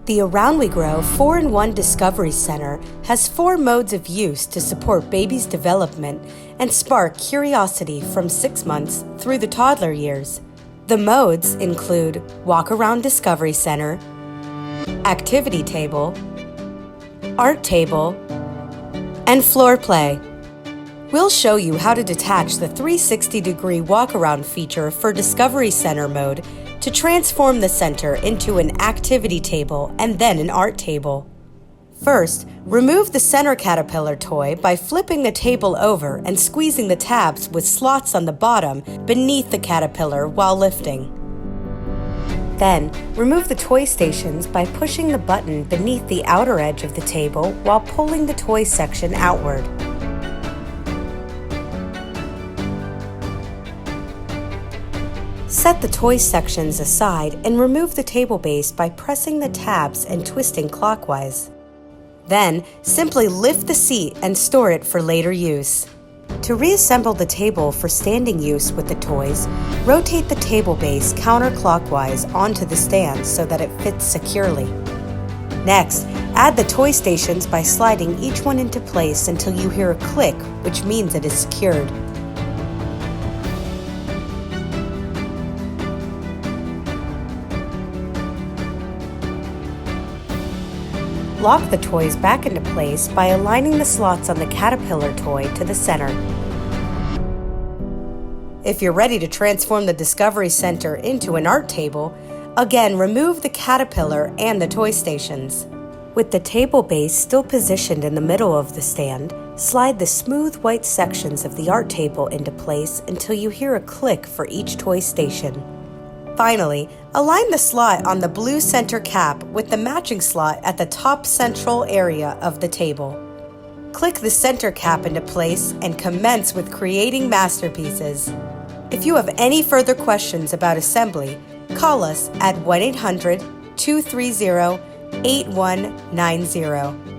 The Around We Grow 4-in-1 Discovery Center has 4 modes of use to support baby's development and spark curiosity from 6 months through the toddler years. The modes include Walk Around Discovery Center, Activity Table, Art Table, and Floor Play. We'll show you how to detach the 360-degree walk-around feature for Discovery Center mode to transform the center into an activity table and then an art table. First, remove the center caterpillar toy by flipping the table over and squeezing the tabs with slots on the bottom beneath the caterpillar while lifting. Then, remove the toy stations by pushing the button beneath the outer edge of the table while pulling the toy section outward. Set the toy sections aside and remove the table base by pressing the tabs and twisting clockwise. Then, simply lift the seat and store it for later use. To reassemble the table for standing use with the toys, rotate the table base counterclockwise onto the stand so that it fits securely. Next, add the toy stations by sliding each one into place until you hear a click, which means it is secured. Lock the toys back into place by aligning the slots on the caterpillar toy to the center. If you're ready to transform the Discovery Center into an art table, again remove the caterpillar and the toy stations. With the table base still positioned in the middle of the stand, slide the smooth white sections of the art table into place until you hear a click for each toy station. Finally, align the slot on the blue center cap with the matching slot at the top central area of the table. Click the center cap into place and commence with creating masterpieces. If you have any further questions about assembly, call us at 1-800-230-8190.